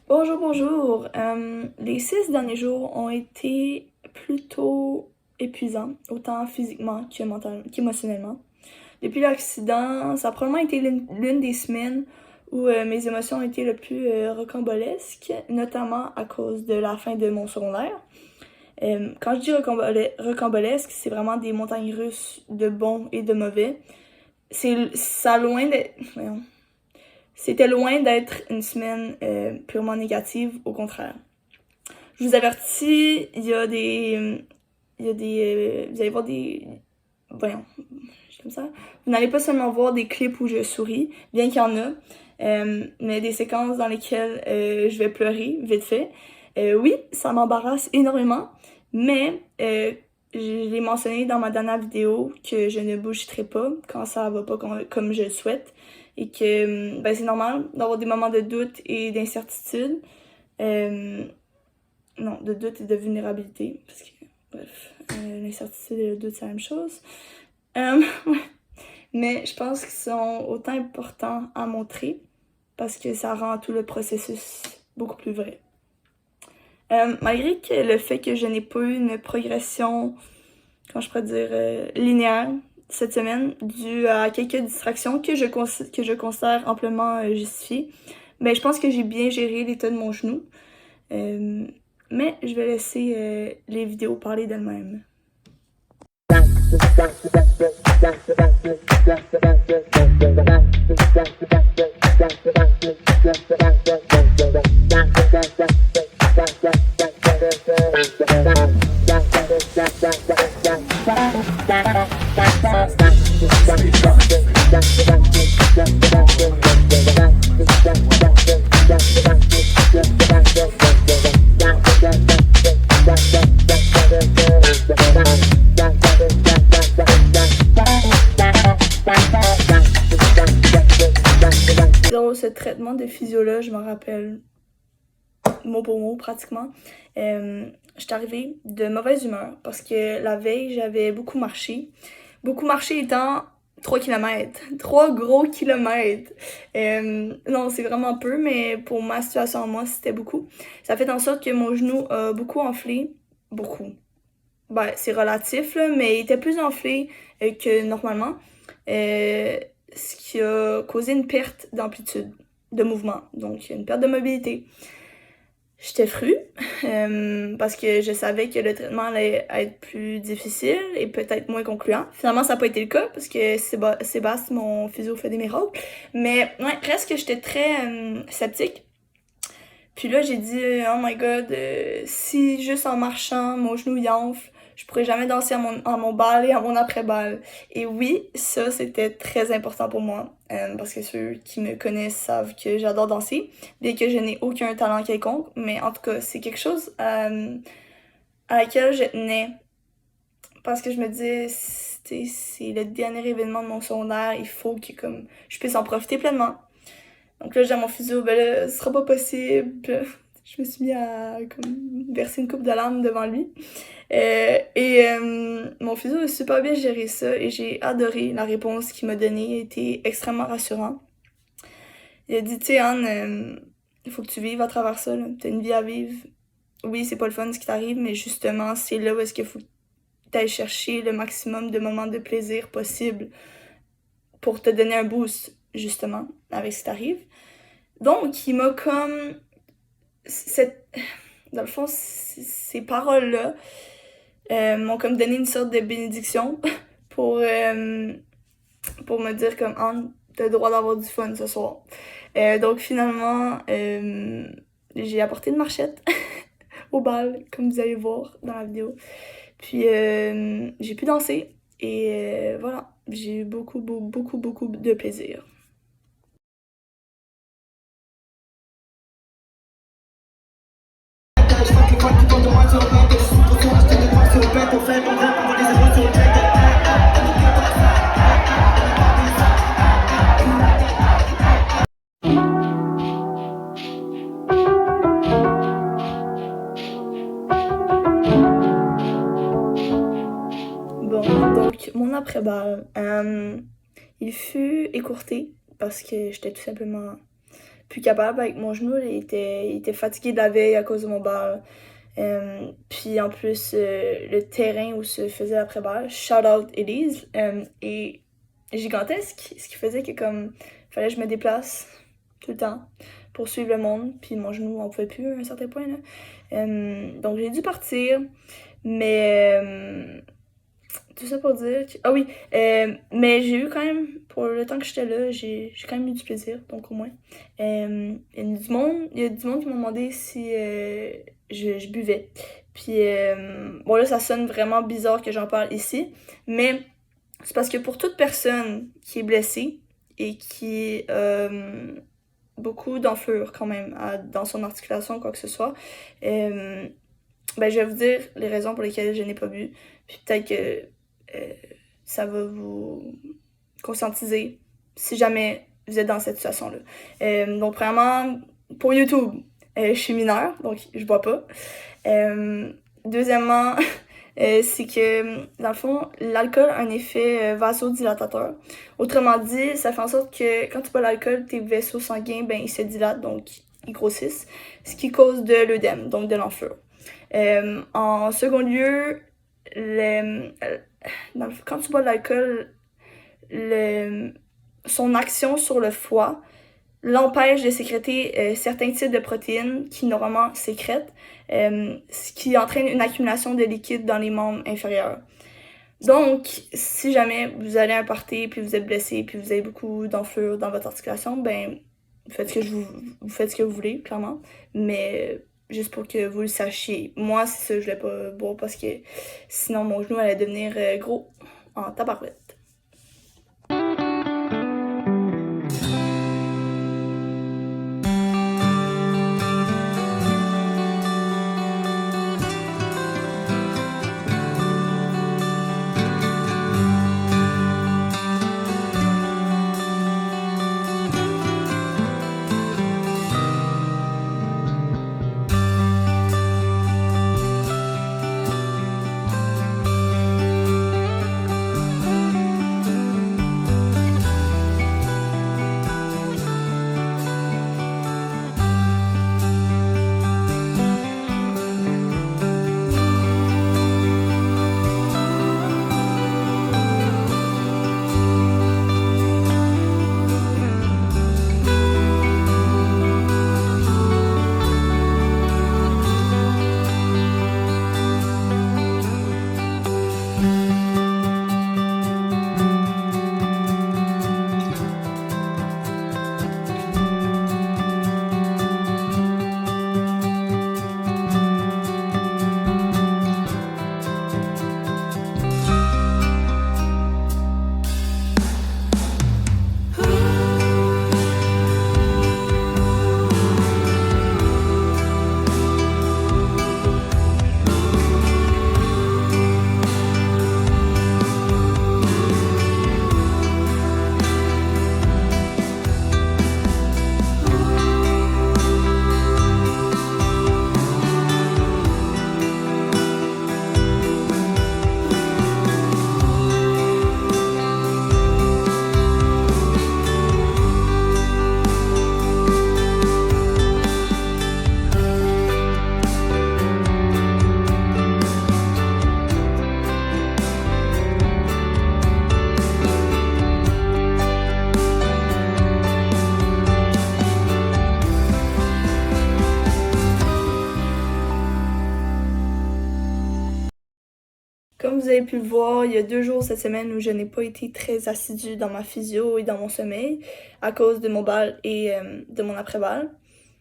Bonjour, bonjour. Les 6 derniers jours ont été plutôt épuisants, autant physiquement qu'émotionnellement. Depuis l'accident, ça a probablement été l'une des semaines où mes émotions ont été le plus rocambolesques, notamment à cause de la fin de mon secondaire. Quand je dis rocambolesque, c'est vraiment des montagnes russes de bons et de mauvais. Ça loin d'être... voyons. C'était loin d'être une semaine purement négative, au contraire. Je vous avertis, vous allez voir des, voyons, j'aime ça. Vous n'allez pas seulement voir des clips où je souris, bien qu'il y en a, mais des séquences dans lesquelles je vais pleurer, vite fait. Oui, ça m'embarrasse énormément, mais je l'ai mentionné dans ma dernière vidéo que je ne bougerai pas quand ça va pas comme je le souhaite et que ben, c'est normal d'avoir des moments de doute et d'incertitude. Euh, non, de doute et de vulnérabilité, parce que, bref, l'incertitude et le doute, c'est la même chose. Ouais. Mais je pense qu'ils sont autant importants à montrer parce que ça rend tout le processus beaucoup plus vrai. Malgré que le fait que je n'ai pas eu une progression, comment je pourrais dire, linéaire cette semaine, due à quelques distractions que je considère amplement justifiées, ben, je pense que j'ai bien géré l'état de mon genou. Mais je vais laisser les vidéos parler d'elles-mêmes. Dans ce traitement de physio-là, je m'en rappelle mot pour mot pratiquement. J'étais arrivée de mauvaise humeur parce que la veille, j'avais beaucoup marché. Beaucoup marché étant 3 kilomètres. 3 gros kilomètres. Non, c'est vraiment peu, mais pour ma situation à moi, c'était beaucoup. Ça fait en sorte que mon genou a beaucoup enflé. Beaucoup. Ben, c'est relatif, là, mais il était plus enflé que normalement. Ce qui a causé une perte d'amplitude de mouvement, donc une perte de mobilité. J'étais frue parce que je savais que le traitement allait être plus difficile et peut-être moins concluant. Finalement, ça n'a pas été le cas parce que Sébastien, mon physio, fait des miracles. Mais ouais, reste que j'étais très sceptique. Puis là, j'ai dit, oh my god, si juste en marchant, mon genou y enfle, je pourrais jamais danser à mon bal et à mon après-bal. Et oui, ça, c'était très important pour moi. Parce que ceux qui me connaissent savent que j'adore danser, bien que je n'ai aucun talent quelconque. Mais en tout cas, c'est quelque chose à laquelle je tenais. Parce que je me disais, c'est le dernier événement de mon secondaire, il faut que comme, je puisse en profiter pleinement. Donc là, j'ai mon physio, ben là, ce sera pas possible. Je me suis mis à comme, verser une coupe de larmes devant lui. Mon physio a super bien géré ça et j'ai adoré la réponse qu'il m'a donnée. Il a été extrêmement rassurant. Il a dit, tu sais, Anne, il faut que tu vives à travers ça, là. T'as une vie à vivre. Oui, c'est pas le fun ce qui t'arrive, mais justement, c'est là où est-ce qu'il faut que t'ailles chercher le maximum de moments de plaisir possible pour te donner un boost, justement, avec ce qui t'arrive. Donc, il m'a comme... Cette... Dans le fond, ces paroles-là m'ont comme donné une sorte de bénédiction pour, euh, pour me dire comme Anne, t'as le droit d'avoir du fun ce soir. Donc finalement, j'ai apporté une marchette au bal, comme vous allez voir dans la vidéo. Puis j'ai pu danser et voilà, j'ai eu beaucoup de plaisir. Bon, donc mon après-bal, il fut écourté parce que j'étais tout simplement plus capable avec mon genou. Il était fatigué de la veille à cause de mon bal. Puis en plus, le terrain où se faisait l'après-balle, shout out Elise, est gigantesque, ce qui faisait que comme fallait que je me déplace tout le temps pour suivre le monde, puis mon genou en pouvait plus à un certain point là. Donc j'ai dû partir, mais tout ça pour dire que... Ah oui, mais j'ai eu quand même, pour le temps que j'étais là, j'ai quand même eu du plaisir, donc au moins. Il y a du monde qui m'a demandé si je buvais. Puis, bon là, ça sonne vraiment bizarre que j'en parle ici, mais c'est parce que pour toute personne qui est blessée et qui beaucoup d'enflure quand même dans son articulation, quoi que ce soit, ben, je vais vous dire les raisons pour lesquelles je n'ai pas bu. Puis peut-être que ça va vous conscientiser si jamais vous êtes dans cette situation-là. Donc, premièrement, pour YouTube, je suis mineure, donc je bois pas. Deuxièmement, c'est que, dans le fond, l'alcool a un effet vasodilatateur. Autrement dit, ça fait en sorte que quand tu bois l'alcool, tes vaisseaux sanguins, ben, ils se dilatent, donc ils grossissent, ce qui cause de l'œdème, donc de l'enflure. En second lieu, quand tu bois de l'alcool, son action sur le foie l'empêche de sécréter certains types de protéines qui normalement sécrètent, ce qui entraîne une accumulation de liquide dans les membres inférieurs. Donc, si jamais vous allez à un party, puis vous êtes blessé, puis vous avez beaucoup d'enflure dans votre articulation, ben, vous faites ce que vous voulez, clairement, mais juste pour que vous le sachiez. Moi, c'est ça, je voulais pas boire parce que sinon mon genou allait devenir gros en tabarouette. Comme vous avez pu le voir, il y a 2 jours cette semaine où je n'ai pas été très assidue dans ma physio et dans mon sommeil à cause de mon bal et de mon après-bal.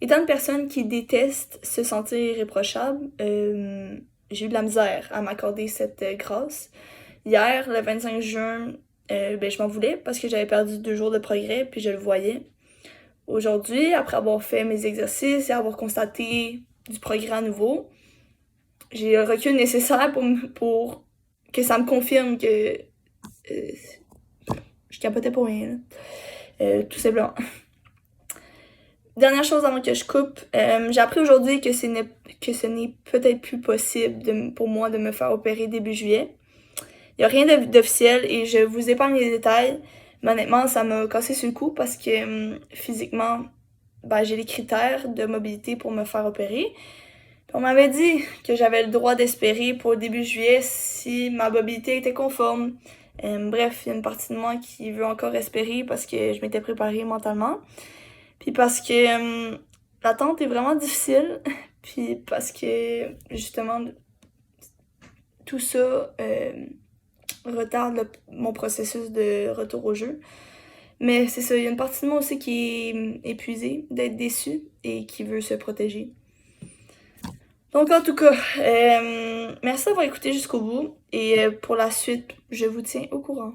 Étant une personne qui déteste se sentir irréprochable, j'ai eu de la misère à m'accorder cette grâce. Hier, le 25 juin, ben, je m'en voulais parce que j'avais perdu 2 jours de progrès puis je le voyais. Aujourd'hui, après avoir fait mes exercices et avoir constaté du progrès à nouveau, j'ai le recul nécessaire pour que ça me confirme que je capotais pour rien, là. Tout simplement. Dernière chose avant que je coupe, j'ai appris aujourd'hui que ce n'est peut-être plus possible pour moi de me faire opérer début juillet. Il n'y a rien d'officiel et je vous épargne les détails, mais honnêtement, ça m'a cassé sur le coup parce que physiquement, j'ai les critères de mobilité pour me faire opérer. Puis on m'avait dit que j'avais le droit d'espérer pour début juillet si ma mobilité était conforme. Bref, il y a une partie de moi qui veut encore espérer parce que je m'étais préparée mentalement. Puis parce que l'attente est vraiment difficile. Puis parce que justement, tout ça retarde mon processus de retour au jeu. Mais c'est ça, il y a une partie de moi aussi qui est épuisée d'être déçue et qui veut se protéger. Donc en tout cas, merci d'avoir écouté jusqu'au bout et pour la suite, je vous tiens au courant.